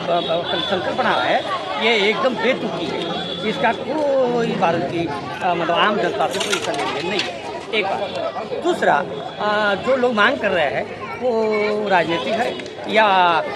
संकल्पना है ये एकदम बेतुकी है। इसका कोई भारत की मतलब आम जनता से कोई संबंध नहीं है। एक बात। दूसरा, जो लोग मांग कर रहे हैं वो राजनीतिक है या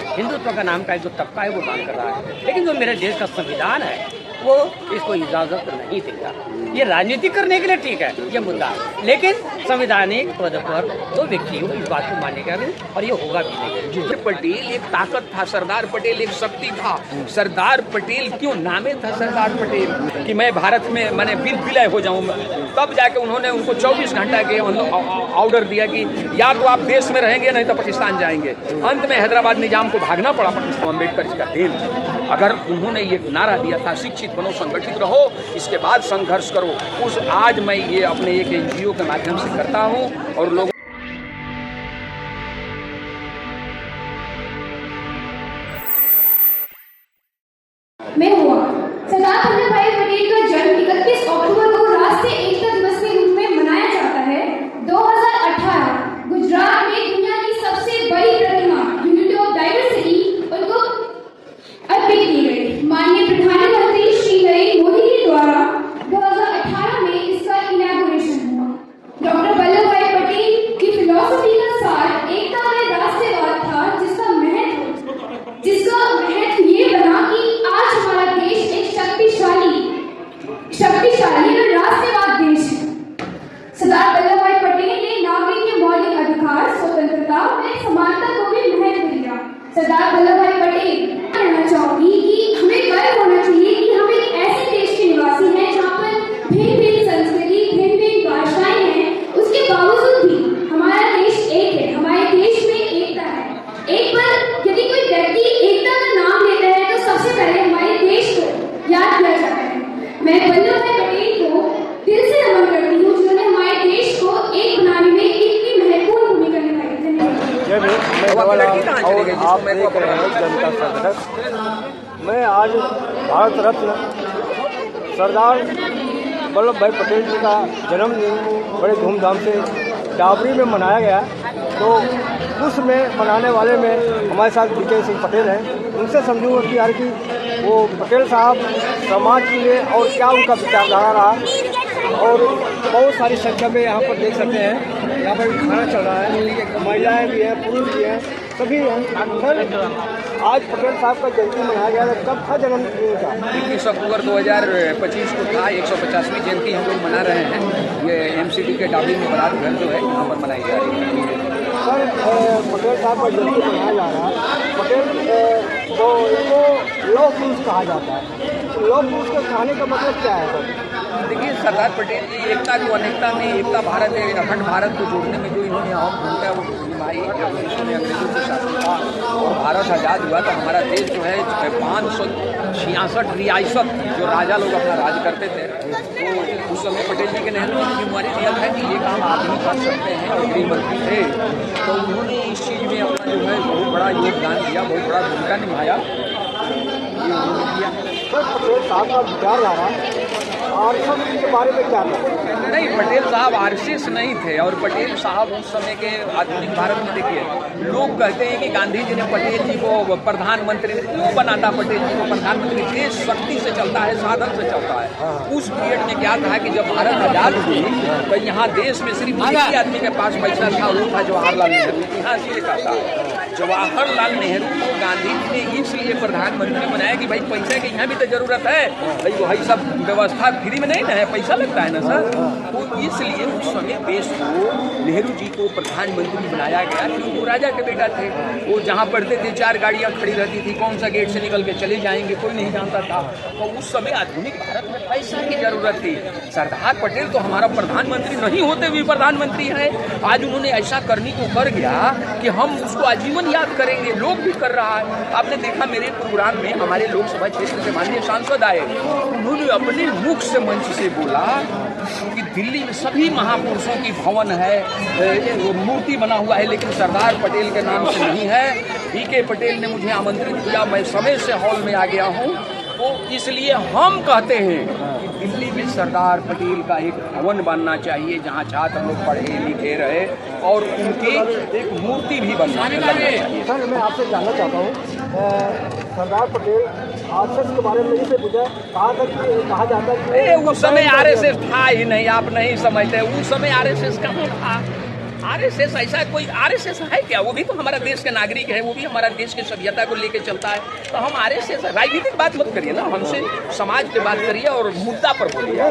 हिंदुत्व का नाम का जो तबका है वो मांग कर रहा है, लेकिन जो मेरे देश का संविधान है वो इसको इजाज़त नहीं देगा। ये राजनीति करने के लिए ठीक है ये मुद्दा, लेकिन संवैधानिक पद पर तो व्यक्ति हो इस बात को मानेगा नहीं और ये होगा भी नहीं। पटेल एक ताकत था, सरदार पटेल एक शक्ति था। सरदार पटेल क्यों नामे था सरदार पटेल कि मैं भारत में मैंने विलय हो जाऊं, तब जाके उन्होंने उनको 24 घंटा के ऑर्डर दिया कि या तो आप देश में रहेंगे नहीं तो पाकिस्तान जाएंगे। अंत में हैदराबाद निजाम को भागना पड़ा पाकिस्तान। अम्बेडकर जी का देन, अगर उन्होंने ये नारा दिया था शिक्षित बनो, संगठित रहो, इसके बाद संघर्ष करो, उस आज मैं ये अपने एक NGO के माध्यम से करता हूँ और लोग में हुआ। सरदार वल्लभ भाई पटेल का जन्म 31 अक्टूबर को राष्ट्रीय एकता दिवस के रूप में मनाया जाता है। 2018 गुजरात में दुनिया की सबसे बड़ी प्रतिमा यूनिटी ऑफ डाइवर्सिटी उनको अर्पित की गई। माननीय प्रधानमंत्री श्री नरेंद्र मोदी के द्वारा 2018 में इसका इनॉग्रेशन हुआ। डॉक्टर वल्लभ भाई पटेल की फिलॉसफी का सार एकता में राष्ट्रवाद था, जिसका महत्व ये बना कि आज हमारा देश एक शक्तिशाली और राष्ट्रवाद देश है। सरदार वल्लभ भाई पटेल ने नागरिक के मौलिक अधिकार, स्वतंत्रता में समानता को भी महत्व दिया। सरदार वल्लभ भाई पटेल कहना चाहूंगी कि हमें गर्व होना चाहिए कि हम एक ऐसे देश के निवासी हैं जहाँ पर भिन्न संस्कृति, भिन्न भाषाएं हैं, उसके बावजूद भी हमारा देश एक है, हमारे देश में एकता है। एक बार यदि कोई व्यक्ति एकता का नाम लेता है तो सबसे पहले हमारे देश को याद किया जाता है। मैं वल्लभ भाई पटेल को दिल से नमन करती हूँ जिन्होंने हमारे देश को एक बनाने में इतनी महत्वपूर्ण भूमिका निभाई। मैं आज भारत रत्न सरदार वल्लभ भाई पटेल जी का जन्मदिन बड़े धूमधाम से डाबरी में मनाया गया, तो उसमें मनाने वाले में हमारे साथ विजय सिंह पटेल हैं। उनसे समझूंगा कि यार कि वो पटेल साहब समाज के लिए और क्या उनका विचारधारा रहा, और बहुत सारी संख्या में यहाँ पर देख सकते हैं, यहाँ पर खाना चल रहा है, महिलाएं भी हैं, पुरुष भी हैं, सभी हैं। सर आज पटेल साहब का जयंती मनाया गया, कब था जन्मदिन का? 21 अक्टूबर 2025 को था। 150वीं जयंती हम लोग मना रहे हैं। ये MCD के डाबरी में बारात घर जो है यहाँ पर मनाई जा रही है। सर पटेल साहब का जयंती मनाया जा रहा है। पटेल तो इनको लौह पुरुष कहा जाता है, तो लौह पुरुष के कहने का मतलब क्या है सर? देखिए, सरदार पटेल जी एकता को अनेकता में, एकता भारत है, अखंड भारत को जोड़ने में जो इन्होंने अहम भूमिका वो निभाई। इसमें अंग्रेजों से शासन था और भारत आज़ाद हुआ तो हमारा देश जो है 566 रियासत जो राजा लोग अपना राज करते थे, तो उस समय पटेल जी के नेहरू जी की जिम्मेवारी दिया था कि ये काम आप ही कर सकते हैं, और गृह मंत्री थे, तो उन्होंने इस चीज़ में अपना जो है बहुत बड़ा योगदान दिया, बहुत बड़ा भूमिका निभाया। ये उन्होंने किया। सर पटेल साहब का विचार रहा RSS के बारे में क्या था? नहीं, पटेल साहब RSS नहीं थे, और पटेल साहब उस समय के आधुनिक भारत में देखिए, लोग कहते हैं कि गांधी जी ने पटेल जी को प्रधानमंत्री क्यों बनाता, पटेल जी को प्रधानमंत्री? देश शक्ति से चलता है, साधन से चलता है। उस पीरियड में क्या था कि जब भारत आजाद हुई तो यहाँ देश में सिर्फ एक ही आदमी के पास पैसा था, वो था जवाहरलाल नेहरू। इतिहास ये कहता है जवाहरलाल नेहरू को गांधी जी ने इसलिए प्रधानमंत्री बनाया कि भाई पैसे की यहाँ भी तो जरूरत है, भाई वही सब व्यवस्था फ्री में नहीं ना है, पैसा लगता है ना सर। तो इसलिए उस समय देश को नेहरू जी को प्रधानमंत्री बनाया गया, क्योंकि वो राजा के बेटा थे। वो जहाँ पढ़ते थे 4 गाड़ियाँ खड़ी रहती थी, कौन सा गेट से निकल के चले जाएंगे कोई नहीं जानता था। तो उस समय आधुनिक भारत में पैसा की जरूरत थी। सरदार पटेल तो हमारा प्रधानमंत्री नहीं होते भी प्रधानमंत्री है। आज उन्होंने ऐसा करने को कर गया कि हम उसको आजीवन याद करेंगे, लोग भी कर रहा है। आपने देखा मेरे प्रोग्राम में हमारे लोकसभा क्षेत्र से माननीय सांसद आए, उन्होंने अपने मुख से मंच से बोला कि दिल्ली में सभी महापुरुषों की भवन है, मूर्ति बना हुआ है, लेकिन सरदार पटेल के नाम से नहीं है। VK पटेल ने मुझे आमंत्रित किया, मैं समय से हॉल में आ गया हूँ। तो इसलिए हम कहते हैं कि दिल्ली में सरदार पटेल का एक भवन बनना चाहिए जहाँ छात्र लोग पढ़े लिखे रहे, और उनकी एक मूर्ति भी बनना चाहिए। सर मैं आपसे जानना चाहता हूँ सरदार पटेल आरएसएस के बारे में से पूछा, कहा जाता है कि उस समय आरएसएस था ही नहीं, आप नहीं समझते। उस समय आरएसएस कहाँ था? आरएसएस ऐसा कोई आरएसएस है क्या? वो भी तो हमारा देश के नागरिक है, वो भी हमारा देश की सभ्यता को लेके चलता है। तो हम आरएसएस राजनीतिक बात मत करिए ना, हमसे समाज की बात करिए और मुद्दा पर बोलिए।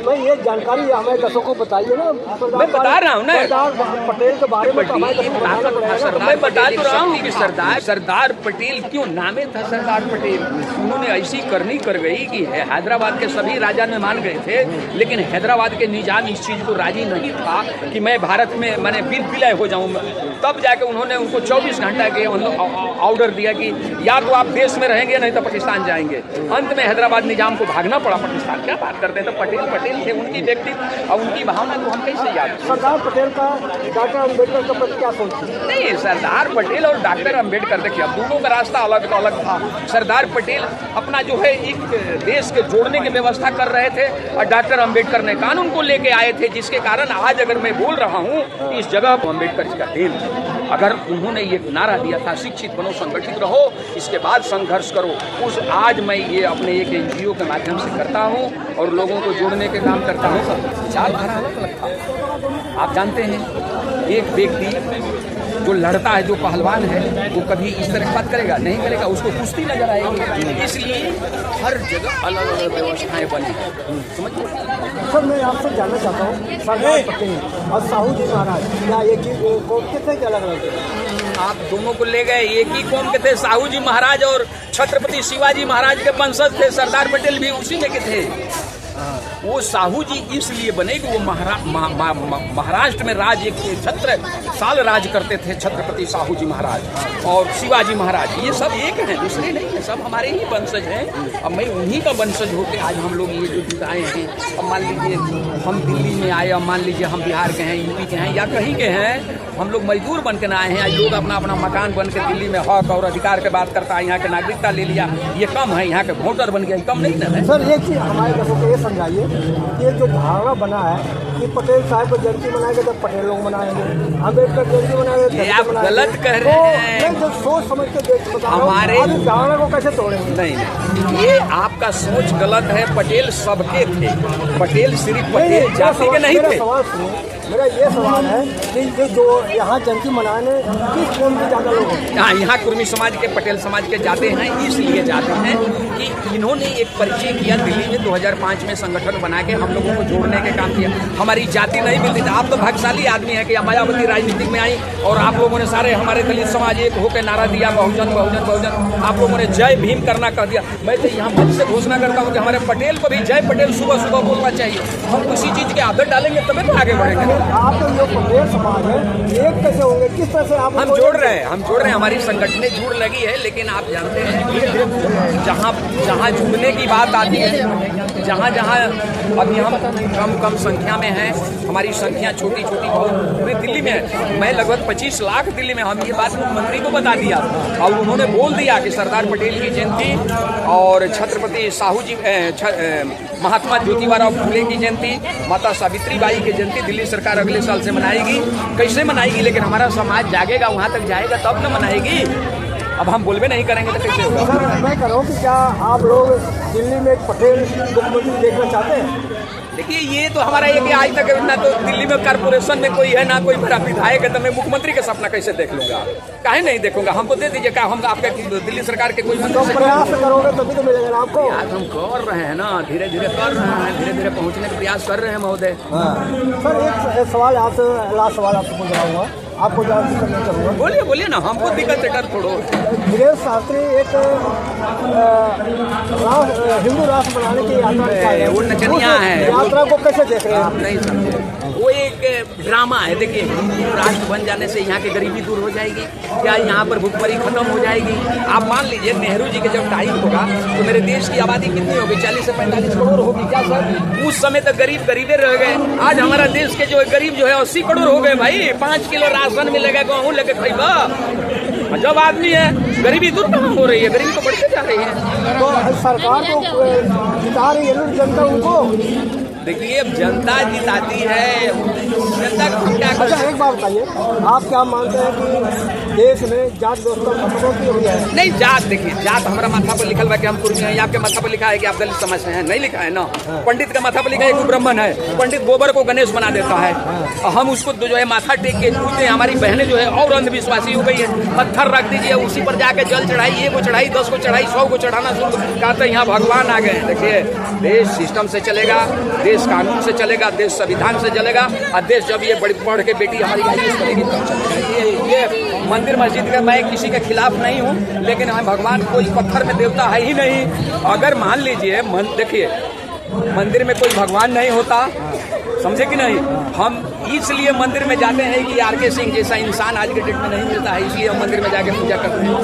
मैं ये जानकारी हमारे दर्शकों को बताइए ना। मैं बता रहा हूँ ना सरदार पटेल के बारे में मैं बता तो रहा हूँ कि सरदार पटेल क्यों नामे था सरदार पटेल। उन्होंने ऐसी करनी कर गई कि हैदराबाद के सभी राजा ने मान गए थे, लेकिन हैदराबाद के निजाम इस चीज को राजी नहीं था कि मैं भारत में मैंने विलय हो जाऊं। तब जाके उन्होंने उनको 24 घंटा के ऑर्डर दिया कि या तो आप देश में रहेंगे नहीं तो पाकिस्तान जाएंगे। अंत में हैदराबाद निजाम को भागना पड़ा पाकिस्तान। क्या बात करते हैं? तो पटेल थे, उनकी व्यक्तित्व और उनकी भावना को हम कैसे याद? सरदार पटेल का डॉक्टर अम्बेडकर के प्रति क्या सोच थी? नहीं, सरदार पटेल और डॉक्टर अम्बेडकर देखिए, अब दोनों का रास्ता अलग अलग था। सरदार पटेल अपना जो है एक देश के जोड़ने की व्यवस्था कर रहे थे और डॉक्टर अम्बेडकर ने कानून को लेके आए थे, जिसके कारण आज अगर मैं बोल रहा हूँ इस जगह पर अम्बेडकर जी का देन है। अगर उन्होंने ये नारा दिया था शिक्षित बनो, संगठित रहो, इसके बाद संघर्ष करो, उस आज मैं ये अपने एक एनजीओ के माध्यम से करता हूँ और लोगों को जोड़ने के काम करता हूँ। चार धारा अलग अलग था। आप जानते हैं, एक व्यक्ति जो लड़ता है, जो पहलवान है, वो कभी इस तरह की बात करेगा नहीं करेगा, उसको कुश्ती नजर आएगी। इसलिए हर जगह अलग अलग व्यवस्थाएं बनी हैं। समझिए सर, मैं आपसे जानना चाहता हूँ, सरदार पटेल और साहू जी महाराज या एक ही कौम के थे कि अलग अलग थे? आप दोनों को ले गए, एक ही कौम के थे। साहू जी महाराज और छत्रपति शिवाजी महाराज के वंशज थे। सरदार पटेल भी उसी में के थे। वो साहू जी इसलिए बने कि वो महाराष्ट्र में राज 117 साल राज करते थे छत्रपति साहू जी महाराज और शिवाजी महाराज। ये सब एक हैं, दूसरे नहीं है, सब हमारे ही वंशज हैं। अब मैं उन्हीं का वंशज होकर आज हम लोग ये जो जुटाए हैं। अब मान लीजिए हम दिल्ली में आए, अब मान लीजिए हम बिहार के हैं, यूपी के हैं या कहीं के हैं, हम लोग मजदूर बन के ना आए हैं। आज लोग अपना अपना मकान बन के दिल्ली में हक और अधिकार के बात करता है, यहाँ के नागरिकता ले लिया, ये कम है, यहाँ के वोटर बन गया, कम नहीं ना है। सर, एक चीज़ हमारे दर्शकों को ये समझाइए, ये जो धारणा बना है कि पटेल साहब को जयंती मनाएंगे तो पटेल लोग मनाएंगे, अम्बेडकर जयंती मनाएंगे, ये आप गलत कह रहे हैं। तो सोच समझ के हमारे धारणा को कैसे तोड़ेंगे? नहीं, ये आपका सोच गलत है। पटेल सबके थे, पटेल सिर्फ पटेल जाति के नहीं थे। मेरा ये सवाल है कि जो यहाँ जयंती मनाने किस कौम के ज़्यादा लोग हैं? यहाँ कुर्मी समाज के, पटेल समाज के जाते हैं। इसलिए जाते हैं कि इन्होंने एक परिचय किया दिल्ली में 2005 में, संगठन बना के हम लोगों को जोड़ने के काम किया। हमारी जाति नहीं मिलती थी। आप तो भाग्यशाली आदमी है कि मायावती राजनीति में आई और आप लोगों ने सारे हमारे दलित समाज एक होकर नारा दिया, बहुजन बहुजन बहुजन। आप लोगों ने जय भीम करना कह दिया। मैं तो यहाँ मंच से घोषणा करता हूँ कि हमारे पटेल को भी जय पटेल सुबह सुबह बोलना चाहिए। हम किसी चीज़ की आदत डालेंगे तभी तो आगे बढ़ेंगे। आप तो जो पटेल समाज है एक कैसे होंगे, किस तरह से आप? हम जोड़ रहे हैं, हमारी संगठनें जुड़ लगी है। लेकिन आप जानते हैं जहाँ जुड़ने की बात आती है, जहाँ अभी हम कम संख्या में हैं, हमारी संख्या छोटी बहुत पूरे दिल्ली में है। मैं लगभग 25 लाख दिल्ली में। हम ये बात मुख्यमंत्री को बता दिया और उन्होंने बोल दिया कि सरदार पटेल की जयंती और छत्रपति साहू जी महात्मा ज्योतिबा फुले की जयंती, माता सावित्री बाई की जयंती दिल्ली सरकार अगले साल से मनाएगी। कैसे मनाएगी? लेकिन हमारा समाज जागेगा, वहाँ तक जाएगा तब न मनाएगी। अब हम बोलबे नहीं करेंगे तो कैसे होगा? सर, मैं कह रहा हूँ कि क्या आप लोग दिल्ली में एक पटेल मुख्यमंत्री देखना चाहते हैं? देखिए, ये तो हमारा एक आज तक ना तो दिल्ली में कारपोरेशन में कोई है, ना कोई बड़ा विधायक है, तो मैं मुख्यमंत्री का सपना कैसे देख लूंगा? काहे नहीं देखूंगा? हमको दे दीजिए। क्या हम आपके दिल्ली सरकार के कोई तो प्रयास करोगे तभी तो मिलेगा ना आपको? आज हम कर रहे हैं ना, धीरे धीरे कर रहे हैं, धीरे धीरे पहुंचने का प्रयास कर रहे हैं महोदय। सर, एक सवाल आपसे, लास्ट सवाल आपसे पूछ रहा हूँ, आपको जानकारी करना चाहूँगा। बोलिए ना, हमको दिक्कत है, डर छोड़ो। धीरेन्द्र शास्त्री एक हिंदू राष्ट्र बनाने की यात्रा, वो नचनिया है, यात्रा को कैसे देख रहे हैं? आप नहीं समझे, वो एक ड्रामा है। देखिए, हिंदू राष्ट्र बन जाने से यहाँ की गरीबी दूर हो जाएगी क्या? यहाँ पर भुखमरी खत्म हो जाएगी? आप मान लीजिए नेहरू जी के जब टाइम होगा तो मेरे देश की आबादी कितनी होगी? 40 से 45 करोड़ होगी क्या सर? उस समय तक गरीबे रह गए। आज हमारा देश के जो गरीब जो है 80 करोड़ हो गए भाई। 5 किलो राशन मिलेगा, गेहूँ लेके खाइबा। जब आदमी है, गरीबी दूर कहाँ हो रही है? गरीबी तो बढ़ते जा रही है। तो सरकार को जिता रही है जनता उनको। देखिए अब जनता जिताती है, जनता को क्या कर अच्छा एक बात बताइए, आप क्या मानते हैं कि देश में जात व्यवस्था खत्म होती हुई है? नहीं, जात देखिए, जात हमारा माथा पर लिखल है कि हम कुर्मी हैं, आपके माथा पर लिखा है कि आप दलित समाज से हैं, नहीं लिखा है ना। पंडित का माथा पर लिखा है कि ब्राह्मण है, पंडित गोबर को गणेश बना देता है और हम उसको जो है माथा टेक के पूछते हैं। हमारी बहनें जो है और अंधविश्वासी हो गई है, पत्थर रख दीजिए, उसी पर जाके जल चढ़ाई, 1 को चढ़ाई, 10 को चढ़ाई, 100 को चढ़ाना शुरू कहते हैं यहाँ भगवान आ गए। देखिए देश सिस्टम से चलेगा, देश कानून से चलेगा, देश संविधान से चलेगा और देश जब ये बड़ी पढ़ के बेटी हमारी IAS बनेगी तब चलेगा। ये मंदिर मस्जिद का मैं किसी के खिलाफ नहीं हूँ, लेकिन हम भगवान कोई पत्थर में देवता है ही नहीं। अगर मान लीजिए देखिए मंदिर में कोई भगवान नहीं होता, समझे कि नहीं, हम इसलिए मंदिर में जाते हैं कि RK सिंह जैसा इंसान आज के डेट में नहीं मिलता है, इसलिए हम मंदिर में जाके पूजा करते हैं,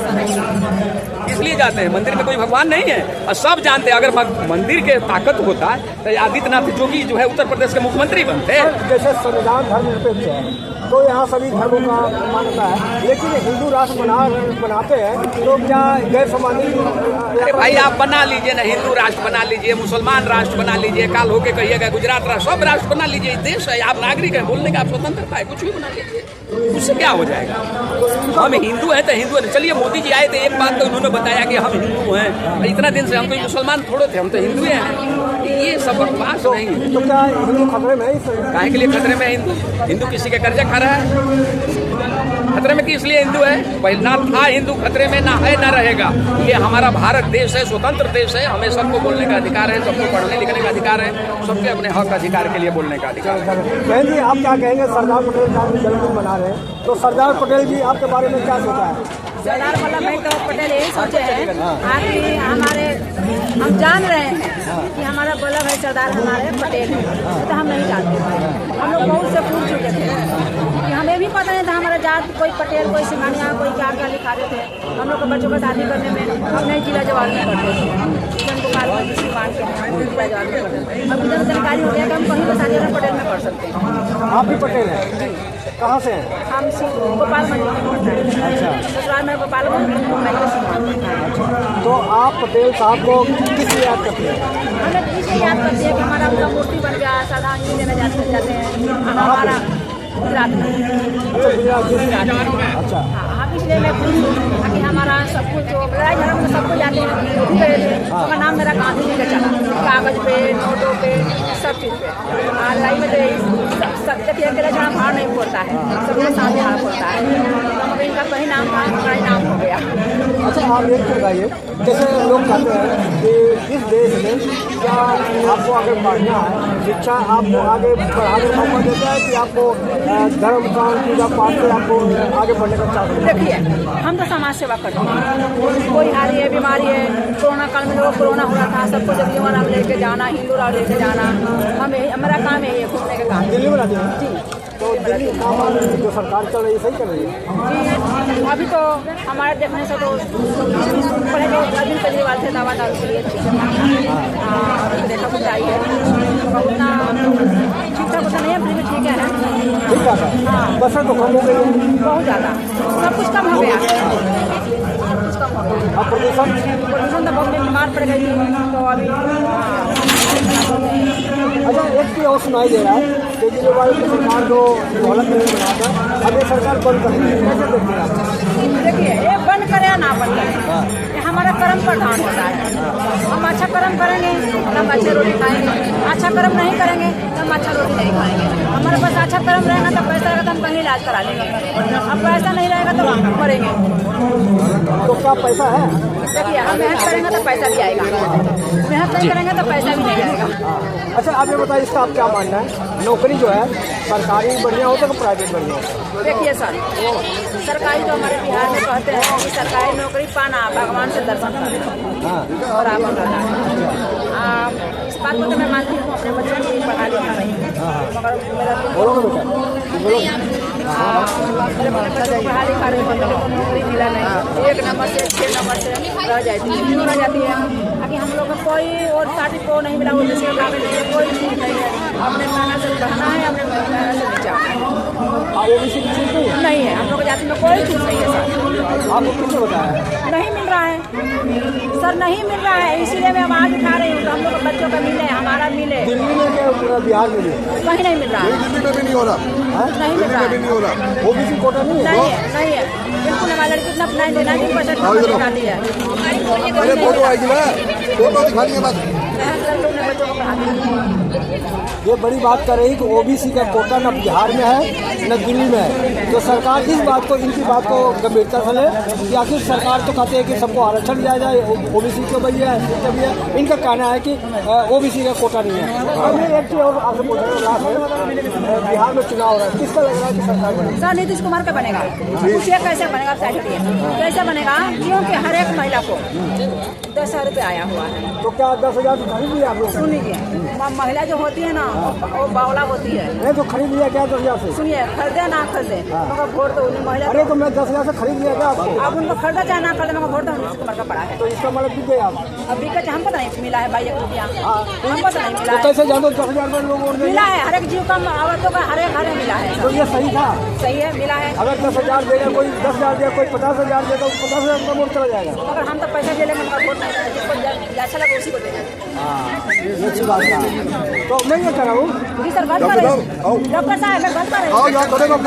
इसलिए जाते हैं। मंदिर में कोई भगवान नहीं है और सब जानते हैं अगर मंदिर के ताकत होता तो आदित्यनाथ जोगी जो है उत्तर प्रदेश के मुख्यमंत्री बनते। जैसे संविधान धर्मनिरपेक्ष है तो यहाँ सभी धर्मों का मान्यता है, लेकिन हिंदू राष्ट्र बनाते हैं तो क्या गैर समानी? अरे भाई आप बना लीजिए ना, हिंदू राष्ट्र बना लीजिए, मुसलमान राष्ट्र बना लीजिए, काल होके कहिएगा गुजरात राष्ट्र, सब राष्ट्र बना लीजिए, देश है, आप नागरिक है, बोलने का आप स्वतंत्रता है, कुछ भी बना लीजिए, उससे क्या हो जाएगा। हम हिंदू हैं तो हिंदू है। चलिए मोदी जी आए थे, एक बात तो उन्होंने बताया कि हम हिंदू हैं, इतना दिन से हम कोई मुसलमान थोड़े थे, हम तो हिंदू हैं, ये सब बकवास नहीं है। तो क्या हिंदू खतरे में है? काहे के लिए खतरे में हिंदू? हिंदू किसी के कर्जा खा रहा है? खतरे में किस लिए हिंदू है? पहले ना था हिंदू खतरे में, ना है ना रहेगा। ये हमारा भारत देश है, स्वतंत्र देश है, हमें सबको बोलने का अधिकार है, सबको पढ़ने लिखने का अधिकार है, सबके अपने हक अधिकार के लिए बोलने का अधिकार है। बहन जी आप क्या कहेंगे, सरदार पटेल का जन्मदिन मना रहे हैं तो सरदार पटेल जी आपके बारे में क्या सोचा है? सरदार वल्लभ भाई पटेल यही सोचे हैं कि हमारे हम जान रहे हैं कि हमारा वल्लभ भाई सरदार हमारे पटेल हैं, तो हम नहीं जानते थे। हम लोग बहुत से पूछ चुके थे कि हमें भी पता नहीं था हमारा जात, कोई पटेल, कोई सिंघानिया, कोई क्या क्या लिखा देते थे। हम लोग को बच्चों का शादी करने में हम नहीं जिला जवाब में पढ़ते थे, गोपाल जिला जवाब में पढ़ते थे। अब इतना जानकारी हो गया कि हम कहीं पर शादी में पटेल में पढ़ सकते हैं। आप भी पटेल हैं? कहाँ से हैं? हम गोपाल मंदिर में पढ़ते हैं। अच्छा, ससुराल में गोपाल तो आप पटेल साहब को किस लिए याद करते हैं? हमें इसलिए याद करते हैं कि हमारा उनका मूर्ति बन गया, श्रद्धांजलि देने जाते हैं हमारा गुजरात में। अच्छा, हम इसलिए मैं पूछूँ कि हमारा सब कुछ जो लड़ाई झगड़ा में सबको जाते हैं, वो भी गए थे, उसका नाम मेरा गांधी जी का चला, कागज पे, नोटों पे, सब चीज़ पे। लड़ाई में देखिए अकेला झगड़ा भाड़ नहीं पड़ता है, सबके साथ भाड़ पड़ता है, तो इनका कहीं नाम था, हमारा नाम हो गया। अच्छा आप एक बताइए, जैसे लोग कहते हैं कि इस देश में क्या आपको आगे बढ़ना है, शिक्षा आपको आगे बढ़ाने का मौका देता है कि आपको धर्म कान पूजा पाठ से आपको आगे बढ़ने का चाह? देखिए हम तो समाज सेवा करते हैं, कोई हारी है, बीमारी है, कोरोना काल में लोग कोरोना हो रहा था, सबको जब राम लेके जाना, हिंदू राम लेके जाना, हम यही हमारा काम है, ये घूमने का काम। दिल्ली में रहते हैं? जी। तो दिल्ली काम जो सरकार चल रही है सही चल रही है? जी अभी तो हमारे देखने से तो पहले तो अरविंद केजरीवाल थे, दावा दारू के लिए देखा कुछ आई है, उतना ठीक ठाक होता नहीं है, फिर भी ठीक है। ठीक है, हाँ बसें तो कम हो गई है बहुत ज़्यादा, सब कुछ कम हो गया, सब कुछ कम हो गया। अब प्रदूषण तो बहुत बीमार पड़ गई थी, तो अभी अच्छा एक चीज़ और सुनाई दे रहा है, केजरीवाल की सरकार जो ढोलक नहीं बनाता, अब ये सरकार बंद कर रही है, कैसे देखते हैं आप? देखिए ये बंद करे या ना बंद करे, ये हमारा कर्म प्रधान होता है। हम अच्छा कर्म करेंगे तो हम अच्छे रोटी खाएंगे, अच्छा कर्म नहीं करेंगे तो हम अच्छा रोटी नहीं खाएंगे। हमारे पास अच्छा कर्म रहेगा तो पैसा रहेगा तो हम कहीं इलाज करा लेंगे, अब पैसा नहीं रहेगा तो हम मरेंगे। तो क्या पैसा है? देखिए हम मेहनत करेंगे तो पैसा भी आएगा, मेहनत नहीं करेंगे तो पैसा भी नहीं आएगा। अच्छा आप ये बताइए, इसका आप क्या मानना है, नौकरी जो है सरकारी बढ़िया होता है कि प्राइवेट बढ़िया होता है? देखिए सर, सरकारी तो हमारे बिहार में कहते हैं कि सरकारी नौकरी पाना भगवान से दर्शन करना और आप इस बात को तो मैं मानती हूँ, अपने बच्चों को पढ़ा लिखा रही हूँ, मगर मेरे पढ़ा लिखा रही हूँ, नौकरी मिला नहीं, 1 नंबर से 6 नंबर से रह जाती है, क्यों रह जाती है? अभी हम लोग को कोई और साथी को नहीं मिला, वो जैसे कोई चीज़ नहीं है, अपने मेहनत से पढ़ना है, अपने मेहनत से नीचे आना है। नहीं है? नहीं है, हम लोग जाति में कोई चीज़ नहीं है सर। आपको किसने बताया? नहीं मिल रहा है सर, नहीं मिल रहा है, इसीलिए मैं आवाज उठा रही हूँ। हम लोग के बच्चों का मिले, हमारा मिले। दिल्ली में क्या पूरा बिहार में भी कहीं नहीं मिल रहा है, दिल्ली में भी नहीं हो रहा, नहीं मिल रहा दिल्ली में भी नहीं है, हो रहा। ओबीसी कोटा नहीं है। नहीं है बिल्कुल। हमारे लड़की कितना 90% निकाली है। अरे फोटो आएगी ना, फोटो दिखा दिए बस। बच्चों को पढ़ाती हूँ। ये बड़ी बात कर रही कि ओबीसी का कोटा न बिहार में है न दिल्ली में है। तो सरकार इस बात को, इनकी बात को गंभीरता से ले कि आखिर सरकार तो कहते हैं कि सबको आरक्षण दिया जाए, ओबीसी को भी है, इसको भी है। इनका कहना है कि ओबीसी का कोटा नहीं है। और मैं एक चीज और आपसे पूछ रहा हूँ, बिहार में चुनाव हो रहा है, किसका लग रहा है कि सरकार बनेगी? सर नीतीश कुमार का बनेगा। पूछिए कैसे बनेगा, कैसे बनेगा? क्योंकि हर एक महिला को 10,000 रुपये आया हुआ है। तो क्या 10,000 तो खरीद लिया आप लोग? सुन लीजिए, महिला जो होती है ना वो बावला होती है। नहीं तो खरीद लिया क्या 10,000 से? सुनिए, खरीदे ना खरीदे मगर वोट तो उन्हीं महिला। अरे तो मैं 10,000 से खरीद लिया क्या आपको? आप उनको खरीदा चाहे ना खरीदे मगर वोट तो नीतीश कुमार का पड़ा है। तो इसका मतलब बिक गए आप? अब बिकट हमको तो नहीं मिला है भाई, 1 रुपया हमको तो नहीं मिला तो है। कैसे जानो 10,000 में लोग वोट देंगे? मिला है, हर एक जीव का औरतों का हर एक मिला है। तो ये सही था? सही है, मिला है। अगर 10,000 देगा कोई, 10,000 देगा कोई, 50,000 देगा, 50,000 का वोट चला जाएगा। मगर हम तो पैसे दे लेंगे मगर वोट नहीं, जिसको अच्छा लगे उसी को देंगे। ये अच्छी बात है। तो मैं ये कह रहा हूँ, जी सर, बात कर रहे हैं डॉक्टर साहब, मैं बात कर रही आओ हूँ। यहाँ खड़े रहो,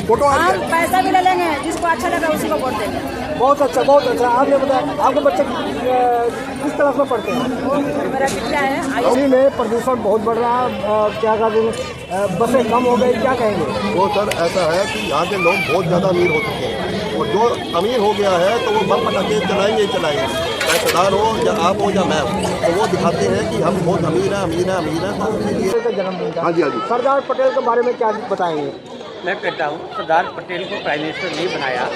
फोटो आ हम पैसा भी ले लेंगे, जिसको अच्छा लगा उसी को वोट देंगे। बहुत अच्छा, बहुत अच्छा। आपने बताया आपके बच्चे किस क्लास में पढ़ते हैं? मेरा बिटिया है दिल्ली में प्रदूषण बहुत बढ़ रहा है, क्या कहते हैं, बसें कम हो गई, क्या कहेंगे? वो सर ऐसा है कि यहाँ के लोग बहुत ज़्यादा अमीर हो चुके हैं, और जो अमीर हो गया है तो वो बम पटाखे चलाएंगे ही चलाएंगे, चाहे सरदार हो या आप हो या मैं हो। तो वो दिखाते हैं कि हम बहुत अमीर हैं, अमीर हैं, अमीर हैं। तो उसके लिए जन्मदिन था। हाँ जी, हाँ जी। सरदार पटेल के बारे में क्या बताएंगे? मैं कहता हूँ सरदार पटेल को प्राइम मिनिस्टर नहीं बनाया,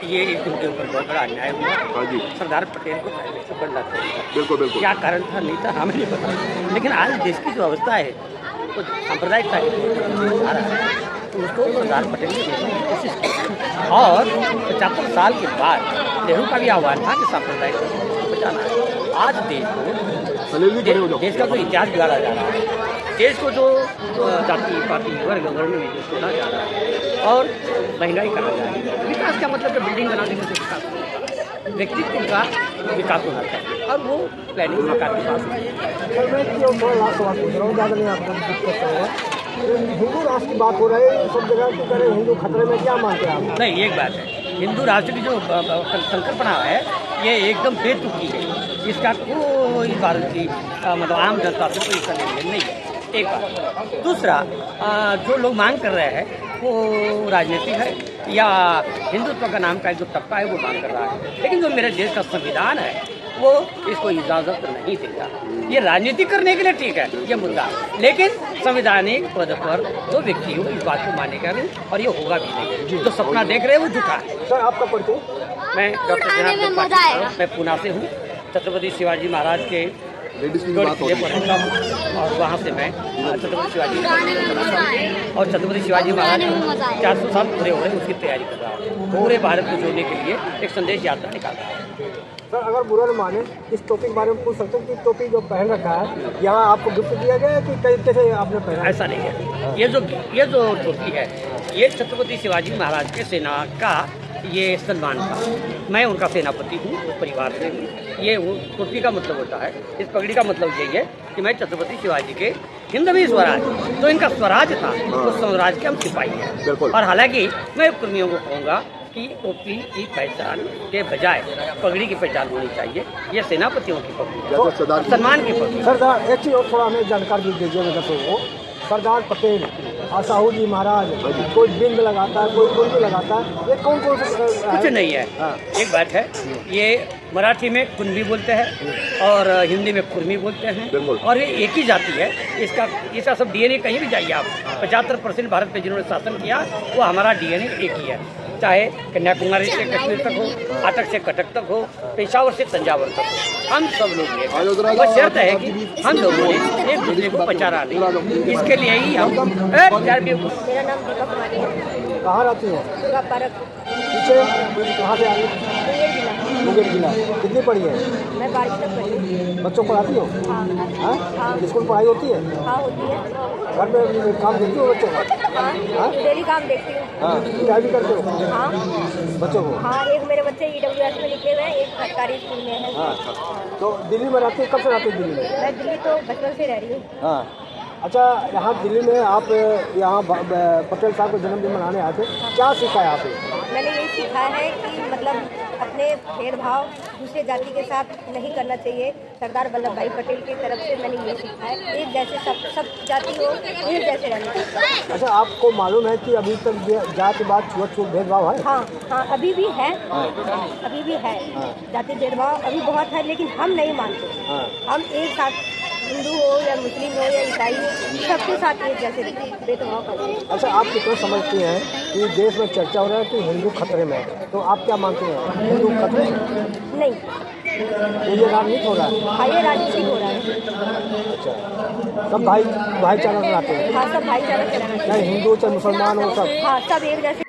ये एक उनके ऊपर बहुत बड़ा अन्याय हुआ। हाँ जी, सरदार पटेल को प्राइम मिनिस्टर बनना चाहिए। बिल्कुल बिल्कुल। क्या कारण था नहीं था हमें नहीं पता, लेकिन आज देश की जो अवस्था है वो सांप्रदायिकता आ रहा है, तो उसको सरदार पटेल ने देखने की कोशिश की। और 75 साल के बाद नेहरू का भी आह्वान था कि सांप्रदायिकता को बचाना है। आज देश का जो इतिहास बिगाड़ा जा रहा है, देश को जो जाति पाति वर्ग वर्ण में जो छोड़ा जा रहा है और महंगाई करा जा रही है। विकास का मतलब कि बिल्डिंग बना देने से विकास होगा, व्यक्तित्व का विकास होना चाहिए और वो प्लानिंग सरकार के पास है। मैं थोड़ा लास्ट सवाल पूछ रहा हूँ, ज़्यादा नहीं आपको दिक्कत होगा। हिंदू राष्ट्र की बात हो रही है, सब जगह की तरह हिंदू खतरे में, क्या मानते हैं आप? नहीं, एक बात है, हिंदू राष्ट्र की जो संकल्पना है ये एकदम बेतुकी है। इसका कोई भारत की मतलब आम जनता से कोई इसका लेन नहीं है, एक बात। दूसरा, जो लोग मांग कर रहे हैं वो राजनीतिक है या हिंदुत्व का नाम का जो तबका है वो मांग कर रहा है, लेकिन जो मेरे देश का संविधान है वो इसको इजाज़त नहीं देगा। ये राजनीति करने के लिए ठीक है ये मुद्दा, लेकिन संवैधानिक पद पर जो व्यक्ति हो इस बात को मानेगा नहीं और ये होगा भी नहीं। जो सपना देख रहे हैं वो झूठा है। सर आपका परिचय? मैं डॉक्टर जनार्दन पाटिल, मैं पूना से हूँ। छत्रपति शिवाजी महाराज के किले पर रहता हूँ और वहाँ से मैं छत्रपति शिवाजी और छत्रपति शिवाजी महाराज 400 साल पूरे हो रहे हैं उसकी तैयारी कर रहा हूँ। पूरे भारत को जोड़ने के लिए एक संदेश यात्रा निकाल रहा है। सर अगर बुरा न माने, इस टोपी के बारे में पूछ सकते हैं कि टोपी जो पहन रखा है यहाँ आपको गिफ्ट दिया गया है कि कैसे आपने पहना? ऐसा नहीं है, ये जो टोपी है ये छत्रपति शिवाजी महाराज के सेना का ये सम्मान था। मैं उनका सेनापति हूँ, उस परिवार से हूँ। ये टोपी का मतलब होता है, इस पगड़ी का मतलब यही है कि मैं छत्रपति शिवाजी के हिंदवी स्वराज, जो इनका स्वराज था उस स्वराज के हम सिपाही हैं। और हालांकि मैं कर्मियों को कहूँगा कि टोपी की पहचान के बजाय पगड़ी की पहचान होनी चाहिए। ये सेनापतियों की पगड़ी है, सम्मान की पगड़ी। सरदार एक चीज़ और थोड़ा हमें जानकारी दीजिए मेरे को। सरदार पटेल और साहू जी महाराज कोई बिंद लगाता है, कोई कुंडी लगाता है, ये कौन कौन सा कुछ नहीं है। एक बात है, ये मराठी में कुंडी बोलते हैं और हिंदी में कुर्मी बोलते हैं और ये एक ही जाति है। इसका सब डीएनए कहीं भी जाइए आप, 75% भारत में जिन्होंने शासन किया वो हमारा डीएनए एक ही है। चाहे कन्याकुमारी से कश्मीर तक हो, अटक से कटक तक हो, पेशावर से तंजावर तक हो, हम सब लोग एक। बस शर्त है कि हम लोगों ने एक दूसरे को पहचाना नहीं, इसके लिए ही हम मेरा नाम दीपक कुमारी है। कहाँ रहती हैं? दुर्गा पार्क, पीछे कहाँ से आ रही? मुंगेर जिला। मुंगेर जिला। कितनी पढ़ी है? मैं 12वीं तक पढ़ी। बच्चों को पढ़ाती हो? हाँ हाँ, स्कूल पढ़ाई होती है? हाँ होती है। घर में काम देखती हो बच्चों का? हाँ डेली काम देखती हूँ। हाँ, पढ़ाई भी करते हो हाँ बच्चों को? हाँ, एक मेरे बच्चे EWS में लिखे हुए हैं, एक सरकारी स्कूल में है। हाँ, तो दिल्ली में रहते, कब से रहते दिल्ली में? मैं दिल्ली तो बचपन से रह रही हूँ। हाँ, अच्छा, यहाँ दिल्ली में आप यहाँ पटेल साहब का जन्मदिन मनाने आए थे, क्या सीखा है आपने? मैंने यही सीखा है कि मतलब अपने भेदभाव दूसरे जाति के साथ नहीं करना चाहिए। सरदार वल्लभ भाई पटेल की तरफ से मैंने ये सीखा है, एक जैसे सब जाति हो, एक जैसे रहना चाहिए। अच्छा, आपको मालूम है कि अभी तक जातिवाद छुआछूत भेदभाव है? हाँ हाँ, अभी भी है। हाँ। अभी भी है। हाँ। जाति भेदभाव अभी बहुत है, लेकिन हम नहीं मानते। हाँ। हम एक साथ, हिंदू हो या मुस्लिम हो या ईसाई हो, सबके साथ एक जैसे भेदभाव करते हैं। अच्छा, आप कितना समझते हैं कि देश में चर्चा हो रहा है कि हिंदू खतरे में है, तो आप क्या मानते हैं, हिंदू खतरे में? नहीं, तो ये राजनीति हो रहा है? हाँ ये राजनीतिक हो रहा है। अच्छा, सब भाईचारा बनाते हैं? हाँ सब भाईचारा चलाना चाहिए। चाहे हिंदू चाहे मुसलमान हो, सब? हाँ सब एक जैसे